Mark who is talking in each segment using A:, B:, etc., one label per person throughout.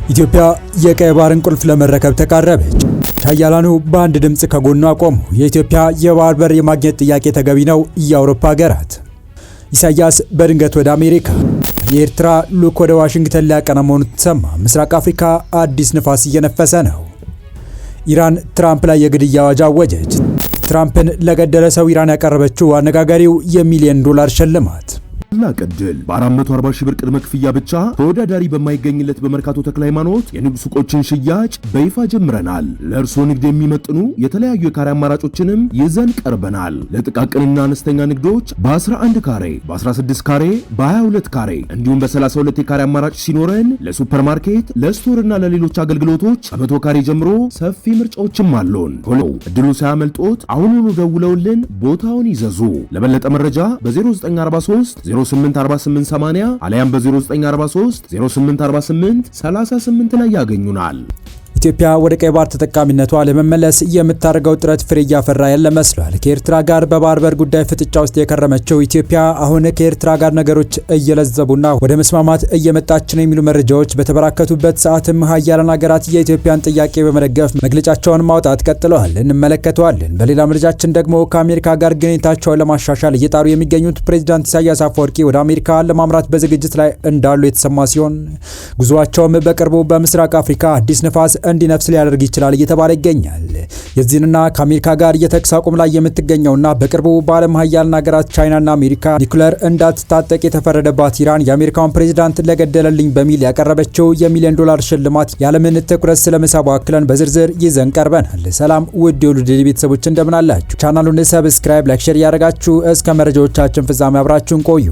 A: ኢትዮጵያ የቀይ ባህርን ቁልፍ ለመረከብ ተቃረበች። ኃያላኑ በአንድ ድምፅ ከጎኗ ቆሙ። የኢትዮጵያ የባህር በር የማግኘት ጥያቄ ተገቢ ነው። የአውሮፓ ሀገራት ኢሳያስ በድንገት ወደ አሜሪካ፣ የኤርትራ ልዑክ ወደ ዋሽንግተን ሊያቀና መሆኑ ተሰማ። ምስራቅ አፍሪካ አዲስ ንፋስ እየነፈሰ ነው። ኢራን ትራምፕ ላይ የግድያ አዋጅ አወጀች። ትራምፕን ለገደለ ሰው ኢራን ያቀረበችው አነጋጋሪው $1 ሚሊዮን ሽልማት።
B: ታላቅ ዕድል በ440 ሺህ ብር ቅድመ ክፍያ ብቻ ተወዳዳሪ በማይገኝለት በመርካቶ ተክለ ሃይማኖት የንግድ ሱቆችን ሽያጭ በይፋ ጀምረናል። ለእርስዎ ንግድ የሚመጥኑ የተለያዩ የካሬ አማራጮችንም ይዘን ቀርበናል። ለጥቃቅንና አነስተኛ ንግዶች በ11 ካሬ፣ በ16 ካሬ፣ በ22 ካሬ እንዲሁም በ32 የካሬ አማራጭ ሲኖረን ለሱፐርማርኬት፣ ለስቶርና ለሌሎች አገልግሎቶች ከ100 ካሬ ጀምሮ ሰፊ ምርጫዎችም አሉን። ቶሎ እድሉ ሳያመልጦት አሁኑኑ ደውለውልን ቦታውን ይዘዙ። ለበለጠ መረጃ በ0943 084880 አሊያም በ0943 0848 38 ላይ ያገኙናል።
A: ኢትዮጵያ ወደ ቀይ ባህር ተጠቃሚነቷ ለመመለስ የምታደርገው ጥረት ፍሬ እያፈራ ያለ መስሏል። ከኤርትራ ጋር በባህር በር ጉዳይ ፍጥጫ ውስጥ የከረመችው ኢትዮጵያ አሁን ከኤርትራ ጋር ነገሮች እየለዘቡና ወደ መስማማት እየመጣች ነው የሚሉ መረጃዎች በተበራከቱበት ሰዓትም ሀያላን ሀገራት የኢትዮጵያን ጥያቄ በመደገፍ መግለጫቸውን ማውጣት ቀጥለዋል። እንመለከተዋለን። በሌላ መረጃችን ደግሞ ከአሜሪካ ጋር ግንኙነታቸውን ለማሻሻል እየጣሩ የሚገኙት ፕሬዚዳንት ኢሳያስ አፈወርቂ ወደ አሜሪካ ለማምራት በዝግጅት ላይ እንዳሉ የተሰማ ሲሆን ጉዟቸውም በቅርቡ በምስራቅ አፍሪካ አዲስ ንፋስ እንዲነፍስ ሊያደርግ ይችላል እየተባለ ይገኛል። የዚህንና ከአሜሪካ ጋር የተኩስ አቁም ላይ የምትገኘውና በቅርቡ በዓለም ሀያላን ሀገራት ቻይናና አሜሪካ ኒኩለር እንዳትታጠቅ የተፈረደባት ኢራን የአሜሪካውን ፕሬዚዳንት ለገደለልኝ በሚል ያቀረበችው $1 ሚሊዮን ሽልማት ያለምን ትኩረት ስለመሳቡ አክለን በዝርዝር ይዘን ቀርበናል። ሰላም ውድ የሉድ ቤተሰቦች እንደምን አላችሁ? ቻናሉን ሰብስክራይብ፣ ላይክ፣ ሼር ያደረጋችሁ እስከ መረጃዎቻችን ፍጻሜ አብራችሁን ቆዩ።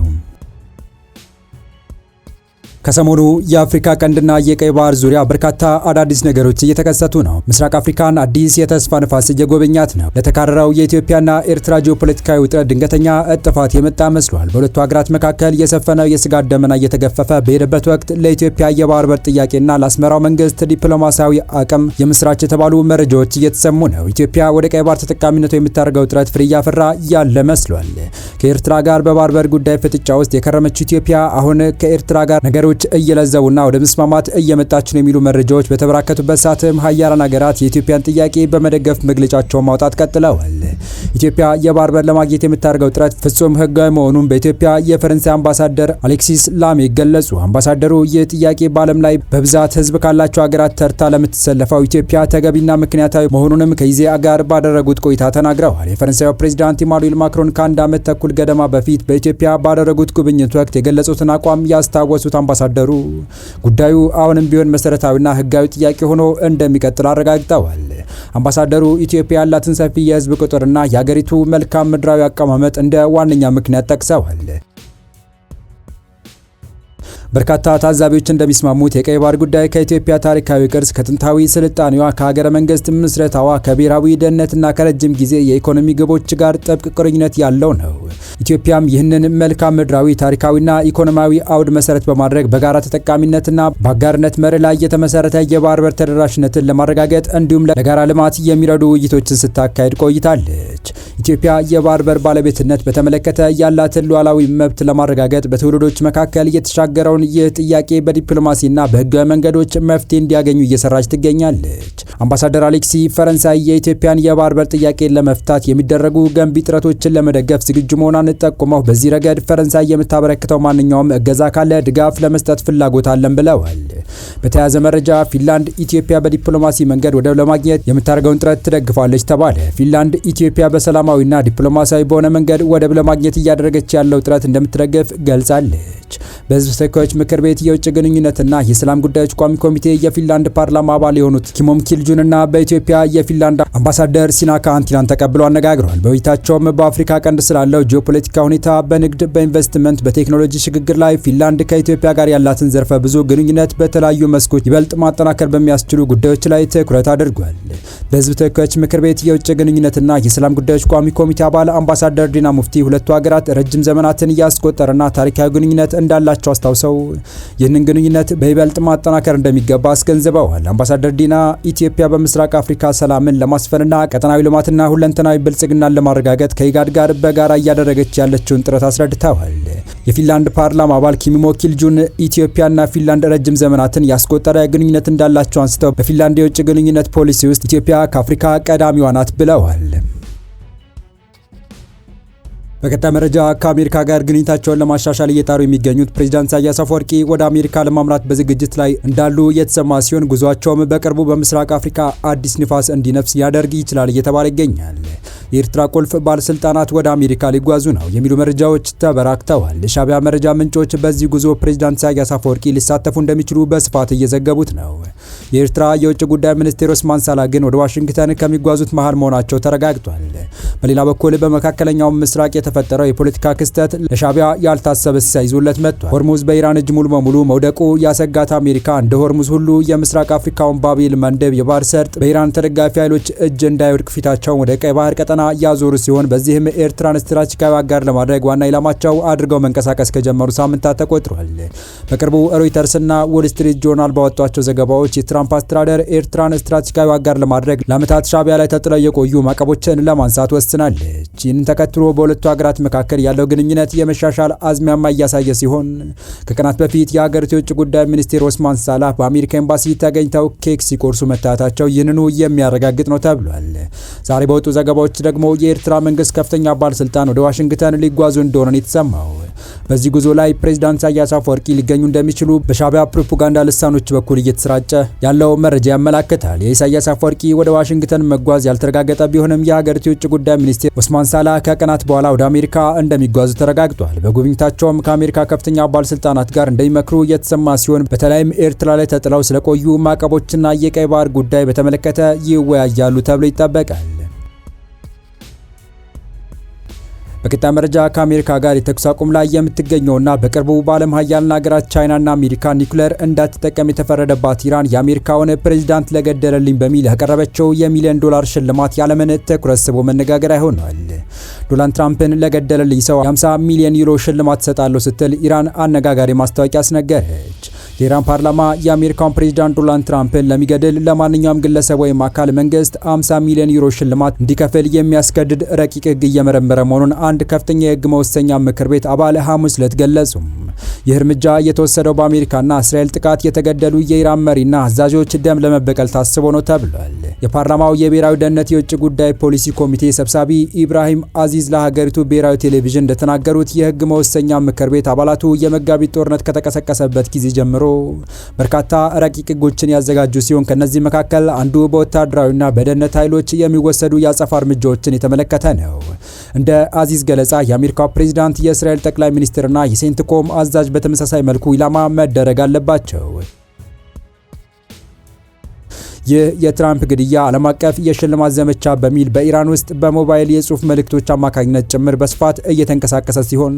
A: ከሰሞኑ የአፍሪካ ቀንድና የቀይ ባህር ዙሪያ በርካታ አዳዲስ ነገሮች እየተከሰቱ ነው። ምስራቅ አፍሪካን አዲስ የተስፋ ንፋስ እየጎበኛት ነው። ለተካረረው የኢትዮጵያና ኤርትራ ጂኦፖለቲካዊ ውጥረት ድንገተኛ እጥፋት የመጣ መስሏል። በሁለቱ ሀገራት መካከል የሰፈነው የስጋት ደመና እየተገፈፈ በሄደበት ወቅት ለኢትዮጵያ የባህር በር ጥያቄና ለአስመራው መንግስት ዲፕሎማሲያዊ አቅም የምስራች የተባሉ መረጃዎች እየተሰሙ ነው። ኢትዮጵያ ወደ ቀይ ባህር ተጠቃሚነቱ የምታደርገው ጥረት ፍሬ እያፈራ ያለ መስሏል። ከኤርትራ ጋር በባህር በር ጉዳይ ፍጥጫ ውስጥ የከረመችው ኢትዮጵያ አሁን ከኤርትራ ጋር ነገሮች እየለዘቡና ወደ መስማማት እየመጣች ነው የሚሉ መረጃዎች በተበራከቱበት ሰዓትም ሀያላን ሀገራት የኢትዮጵያን ጥያቄ በመደገፍ መግለጫቸውን ማውጣት ቀጥለዋል። ኢትዮጵያ የባህር በር ለማግኘት የምታደርገው ጥረት ፍጹም ህጋዊ መሆኑን በኢትዮጵያ የፈረንሳይ አምባሳደር አሌክሲስ ላሜ ገለጹ። አምባሳደሩ ይህ ጥያቄ በዓለም ላይ በብዛት ህዝብ ካላቸው ሀገራት ተርታ ለምትሰለፈው ኢትዮጵያ ተገቢና ምክንያታዊ መሆኑንም ከኢዜአ ጋር ባደረጉት ቆይታ ተናግረዋል። የፈረንሳዩ ፕሬዚዳንት ኢማኑኤል ማክሮን ከአንድ ዓመት ተኩል ገደማ በፊት በኢትዮጵያ ባደረጉት ጉብኝት ወቅት የገለጹትን አቋም ያስታወሱት አምባሳደሩ ጉዳዩ አሁንም ቢሆን መሰረታዊና ህጋዊ ጥያቄ ሆኖ እንደሚቀጥል አረጋግጠዋል። አምባሳደሩ ኢትዮጵያ ያላትን ሰፊ የህዝብ ቁጥርና የሀገሪቱ መልካም ምድራዊ አቀማመጥ እንደ ዋነኛ ምክንያት ጠቅሰዋል። በርካታ ታዛቢዎች እንደሚስማሙት የቀይ ባህር ጉዳይ ከኢትዮጵያ ታሪካዊ ቅርስ፣ ከጥንታዊ ስልጣኔዋ፣ ከሀገረ መንግስት ምስረታዋ፣ ከብሔራዊ ደህንነትና ከረጅም ጊዜ የኢኮኖሚ ግቦች ጋር ጥብቅ ቁርኝነት ያለው ነው። ኢትዮጵያም ይህንን መልካም ምድራዊ ታሪካዊና ኢኮኖሚያዊ አውድ መሰረት በማድረግ በጋራ ተጠቃሚነትና በአጋርነት መርህ ላይ የተመሰረተ የባህር በር ተደራሽነትን ለማረጋገጥ እንዲሁም ለጋራ ልማት የሚረዱ ውይይቶችን ስታካሄድ ቆይታለች። ኢትዮጵያ የባህር በር ባለቤትነት በተመለከተ ያላትን ሉዓላዊ መብት ለማረጋገጥ በትውልዶች መካከል የተሻገረውን ይህ ጥያቄ በዲፕሎማሲና በህጋዊ መንገዶች መፍትሄ እንዲያገኙ እየሰራች ትገኛለች። አምባሳደር አሌክሲ ፈረንሳይ የኢትዮጵያን የባህር በር ጥያቄ ለመፍታት የሚደረጉ ገንቢ ጥረቶችን ለመደገፍ ዝግጁ መሆኗን ጠቁመው በዚህ ረገድ ፈረንሳይ የምታበረክተው ማንኛውም እገዛ ካለ ድጋፍ ለመስጠት ፍላጎት አለን ብለዋል። በተያያዘ መረጃ ፊንላንድ ኢትዮጵያ በዲፕሎማሲ መንገድ ወደብ ለማግኘት የምታደርገውን ጥረት ትደግፋለች ተባለ። ፊንላንድ ኢትዮጵያ በሰላማዊና ዲፕሎማሲያዊ በሆነ መንገድ ወደብ ለማግኘት እያደረገች ያለው ጥረት እንደምትደግፍ ገልጻለች። በህዝብ ተወካዮች ምክር ቤት የውጭ ግንኙነትና የሰላም ጉዳዮች ቋሚ ኮሚቴ የፊንላንድ ፓርላማ አባል የሆኑት ኪሞም ኪልጁንና በኢትዮጵያ የፊንላንድ አምባሳደር ሲናካ አንቲናን ተቀብለው አነጋግረዋል። በውይይታቸውም በአፍሪካ ቀንድ ስላለው ጂኦፖለቲካ ሁኔታ፣ በንግድ፣ በኢንቨስትመንት፣ በቴክኖሎጂ ሽግግር ላይ ፊንላንድ ከኢትዮጵያ ጋር ያላትን ዘርፈ ብዙ ግንኙነት በተለያዩ መስኮች ይበልጥ ማጠናከር በሚያስችሉ ጉዳዮች ላይ ትኩረት አድርጓል። በህዝብ ተወካዮች ምክር ቤት የውጭ ግንኙነትና የሰላም ጉዳዮች ቋሚ ኮሚቴ አባል አምባሳደር ዲና ሙፍቲ ሁለቱ ሀገራት ረጅም ዘመናትን እያስቆጠረና ታሪካዊ ግንኙነት እንዳላቸው አስታውሰው ይህንን ግንኙነት በይበልጥ ማጠናከር እንደሚገባ አስገንዝበዋል። አምባሳደር ዲና ኢትዮጵያ በምስራቅ አፍሪካ ሰላምን ለማስፈንና ቀጠናዊ ልማትና ሁለንተናዊ ብልጽግናን ለማረጋገጥ ከኢጋድ ጋር በጋራ እያደረገች ያለችውን ጥረት አስረድተዋል። የፊንላንድ ፓርላማ አባል ኪሚሞ ኪልጁን ኢትዮጵያና ፊንላንድ ረጅም ዘመናትን ያስቆጠረ ግንኙነት እንዳላቸው አንስተው በፊንላንድ የውጭ ግንኙነት ፖሊሲ ውስጥ ኢትዮጵያ ከአፍሪካ ቀዳሚዋ ናት ብለዋል። በቀጣይ መረጃ ከአሜሪካ ጋር ግንኙነታቸውን ለማሻሻል እየጣሩ የሚገኙት ፕሬዝዳንት ኢሳያስ አፈወርቂ ወደ አሜሪካ ለማምራት በዝግጅት ላይ እንዳሉ የተሰማ ሲሆን ጉዟቸውም በቅርቡ በምስራቅ አፍሪካ አዲስ ንፋስ እንዲነፍስ ሊያደርግ ይችላል እየተባለ ይገኛል። የኤርትራ ቁልፍ ባለስልጣናት ወደ አሜሪካ ሊጓዙ ነው የሚሉ መረጃዎች ተበራክተዋል። የሻዕቢያ መረጃ ምንጮች በዚህ ጉዞ ፕሬዝዳንት ኢሳያስ አፈወርቂ ሊሳተፉ እንደሚችሉ በስፋት እየዘገቡት ነው። የኤርትራ የውጭ ጉዳይ ሚኒስቴር ኦስማን ሳላ ግን ወደ ዋሽንግተን ከሚጓዙት መሃል መሆናቸው ተረጋግጧል። በሌላ በኩል በመካከለኛው ምስራቅ የተፈጠረው የፖለቲካ ክስተት ለሻዕቢያ ያልታሰበ ሲሳይዞለት መጥቷል። ሆርሙዝ በኢራን እጅ ሙሉ በሙሉ መውደቁ ያሰጋት አሜሪካ እንደ ሆርሙዝ ሁሉ የምስራቅ አፍሪካውን ባቤል መንደብ የባህር ሰርጥ በኢራን ተደጋፊ ኃይሎች እጅ እንዳይወድቅ ፊታቸውን ወደ ቀይ ባህር ቀጠና ያዞሩ ሲሆን በዚህም ኤርትራን ስትራቴጂካዊ አጋር ለማድረግ ዋና ኢላማቸው አድርገው መንቀሳቀስ ከጀመሩ ሳምንታት ተቆጥሯል። በቅርቡ ሮይተርስና ዎል ስትሪት ጆርናል ባወጧቸው ዘገባዎች የትራምፕ አስተዳደር ኤርትራን ስትራቴጂካዊ አጋር ለማድረግ ለዓመታት ሻዕቢያ ላይ ተጥለው የቆዩ ማዕቀቦችን ለማንሳት ወስናለች። ይህንን ተከትሎ በሁለቱ ሀገራት መካከል ያለው ግንኙነት የመሻሻል አዝማሚያ እያሳየ ሲሆን ከቀናት በፊት የሀገሪቱ የውጭ ጉዳይ ሚኒስቴር ኦስማን ሳላህ በአሜሪካ ኤምባሲ ተገኝተው ኬክ ሲቆርሱ መታየታቸው ይህንኑ የሚያረጋግጥ ነው ተብሏል። ዛሬ በወጡ ዘገባዎች ደግሞ የኤርትራ መንግስት ከፍተኛ ባለስልጣን ወደ ዋሽንግተን ሊጓዙ እንደሆነ የተሰማው። በዚህ ጉዞ ላይ ፕሬዝዳንት ኢሳያስ አፈወርቂ ሊገኙ እንደሚችሉ በሻዕቢያ ፕሮፓጋንዳ ልሳኖች በኩል እየተሰራጨ ያለው መረጃ ያመላክታል። የኢሳያስ አፈወርቂ ወደ ዋሽንግተን መጓዝ ያልተረጋገጠ ቢሆንም የሀገሪቱ የውጭ ጉዳይ ሚኒስቴር ኦስማን ሳላህ ከቀናት በኋላ ወደ አሜሪካ እንደሚጓዙ ተረጋግጧል። በጉብኝታቸውም ከአሜሪካ ከፍተኛ ባለስልጣናት ጋር እንደሚመክሩ የተሰማ ሲሆን በተለይም ኤርትራ ላይ ተጥለው ስለቆዩ ማዕቀቦችና የቀይ ባህር ጉዳይ በተመለከተ ይወያያሉ ተብሎ ይጠበቃል። በቀጣይ መረጃ ከአሜሪካ ጋር የተኩስ አቁም ላይ የምትገኘውና በቅርቡ በዓለም ሀያልና ሀገራት ቻይናና አሜሪካ ኒውክሌር እንዳትጠቀም የተፈረደባት ኢራን የአሜሪካውን ፕሬዝዳንት ለገደለልኝ በሚል ያቀረበችው $1 ሚሊዮን ሽልማት ያለምን ትኩረት ስቦ መነጋገሪያ ሆኗል። ዶናልድ ትራምፕን ለገደለልኝ ሰው $50 ሚሊዮን ሽልማት ትሰጣለሁ ስትል ኢራን አነጋጋሪ ማስታወቂያ አስነገረች። የኢራን ፓርላማ የአሜሪካውን ፕሬዝዳንት ዶናልድ ትራምፕን ለሚገድል ለማንኛውም ግለሰብ ወይም አካል መንግስት $50 ሚሊዮን ሽልማት እንዲከፍል የሚያስገድድ ረቂቅ ህግ እየመረመረ መሆኑን አንድ ከፍተኛ የህግ መወሰኛ ምክር ቤት አባል ሐሙስ ዕለት ገለጹ። ይህ እርምጃ የተወሰደው በአሜሪካና እስራኤል ጥቃት የተገደሉ የኢራን መሪና አዛዦች ደም ለመበቀል ታስቦ ነው ተብሏል። የፓርላማው የብሔራዊ ደህንነት የውጭ ጉዳይ ፖሊሲ ኮሚቴ ሰብሳቢ ኢብራሂም አዚዝ ለሀገሪቱ ብሔራዊ ቴሌቪዥን እንደተናገሩት የህግ መወሰኛ ምክር ቤት አባላቱ የመጋቢት ጦርነት ከተቀሰቀሰበት ጊዜ ጀምሮ በርካታ ረቂቅ ህጎችን ያዘጋጁ ሲሆን ከነዚህ መካከል አንዱ በወታደራዊና በደህንነት ኃይሎች የሚወሰዱ የአጸፋ እርምጃዎችን የተመለከተ ነው። እንደ አዚዝ ገለጻ የአሜሪካው ፕሬዝዳንት፣ የእስራኤል ጠቅላይ ሚኒስትርና የሴንትኮም አዛዥ በተመሳሳይ መልኩ ኢላማ መደረግ አለባቸው። ይህ የትራምፕ ግድያ ዓለም አቀፍ የሽልማት ዘመቻ በሚል በኢራን ውስጥ በሞባይል የጽሑፍ መልእክቶች አማካኝነት ጭምር በስፋት እየተንቀሳቀሰ ሲሆን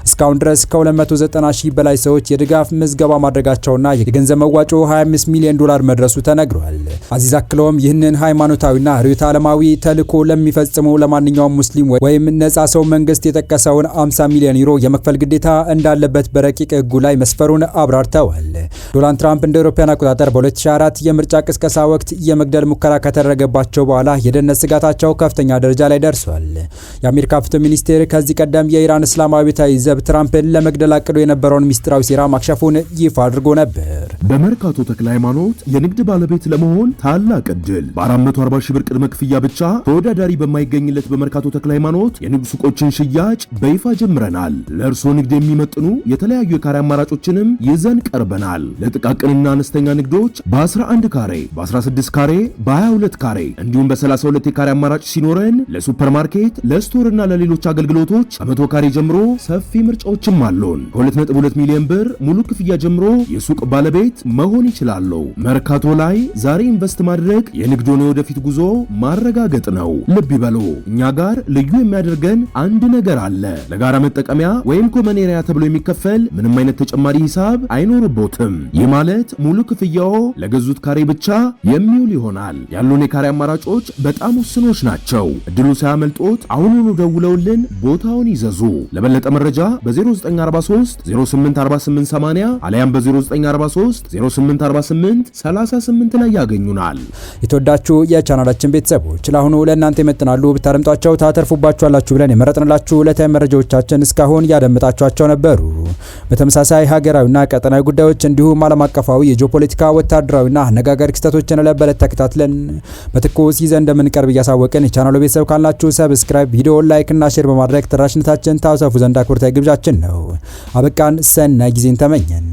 A: እስካሁን ድረስ ከ290,000 በላይ ሰዎች የድጋፍ ምዝገባ ማድረጋቸውና የገንዘብ መዋጮ $25 ሚሊዮን መድረሱ ተነግሯል። አዚዝ አክለውም ይህንን ሃይማኖታዊና ርዕዮተ ዓለማዊ ተልዕኮ ለሚፈጽሙ ለማንኛውም ሙስሊም ወይም ነጻ ሰው መንግስት የጠቀሰውን $50 ሚሊዮን የመክፈል ግዴታ እንዳለበት በረቂቅ ህጉ ላይ መስፈሩን አብራርተዋል። ዶናልድ ትራምፕ እንደ አውሮፓውያን አቆጣጠር በ2024 የምርጫ ቅስቀሳ ወቅት የመግደል ሙከራ ከተደረገባቸው በኋላ የደህንነት ስጋታቸው ከፍተኛ ደረጃ ላይ ደርሷል። የአሜሪካ ፍትህ ሚኒስቴር ከዚህ ቀደም የኢራን እስላማዊ አብዮታዊ ዘብ ትራምፕን ለመግደል አቅዶ የነበረውን ሚስጥራዊ ሴራ ማክሸፉን ይፋ አድርጎ ነበር።
B: በመርካቶ ተክለ ሃይማኖት የንግድ ባለቤት ለመሆን ታላቅ ዕድል በ440 ሺህ ብር ቅድመ ክፍያ ብቻ ተወዳዳሪ በማይገኝለት በመርካቶ ተክለ ሃይማኖት የንግድ ሱቆችን ሽያጭ በይፋ ጀምረናል። ለእርስዎ ንግድ የሚመጥኑ የተለያዩ የካሬ አማራጮችንም ይዘን ቀርበናል። ለጥቃቅንና አነስተኛ ንግዶች በ11 ካሬ፣ በ16 ካሬ፣ በ22 ካሬ እንዲሁም በ32 የካሬ አማራጭ ሲኖረን ለሱፐርማርኬት፣ ለስቶርና ለሌሎች አገልግሎቶች ከ100 ካሬ ጀምሮ ሰፊ ምርጫዎችም አሉን። ከ2.2 ሚሊዮን ብር ሙሉ ክፍያ ጀምሮ የሱቅ ባለቤት መሆን ይችላሉ። መርካቶ ላይ ዛሬ ኢንቨስት ማድረግ የንግዶን የወደፊት ጉዞ ማረጋገጥ ነው። ልብ ይበሉ፣ እኛ ጋር ልዩ የሚያደርገን አንድ ነገር አለ። ለጋራ መጠቀሚያ ወይም ኮመን ኤሪያ ተብሎ የሚከፈል ምንም አይነት ተጨማሪ ሂሳብ አይኖርቦትም። ይህ ማለት ሙሉ ክፍያው ለገዙት ካሬ ብቻ የሚውል ይሆናል። ያሉን የካሬ አማራጮች በጣም ውስኖች ናቸው። እድሉ ሳያመልጦት አሁኑኑ ደውለውልን ቦታውን ይዘዙ። ለበለጠ መረጃ በ0943 084880 አለያም በ0943 0848 38 ላይ ያገኙናል።
A: የተወዳችሁ የቻናላችን ቤተሰቦች ለአሁኑ ለእናንተ ይመጥናሉ ብታደምጧቸው ታተርፉባችኋላችሁ ብለን የመረጥንላችሁ ዕለታዊ መረጃዎቻችን እስካሁን ያደመጣችኋቸው ነበሩ። በተመሳሳይ ሀገራዊና ቀጠናዊ ጉዳዮች እንዲሁም ዓለም አቀፋዊ የጂኦፖለቲካ ወታደራዊና አነጋጋሪ ክስተቶችን ለበለት ተከታትለን በትኩስ ይዘን እንደምንቀርብ እያሳወቅን የቻናሉ ቤተሰብ ካላችሁ ሰብስክራይብ፣ ቪዲዮ ላይክ እና ሼር በማድረግ ተደራሽነታችን ታሰፉ ዘንድ አክብሮታዊ ግብዣችን ነው። አበቃን። ሰናይ ጊዜን ተመኘን።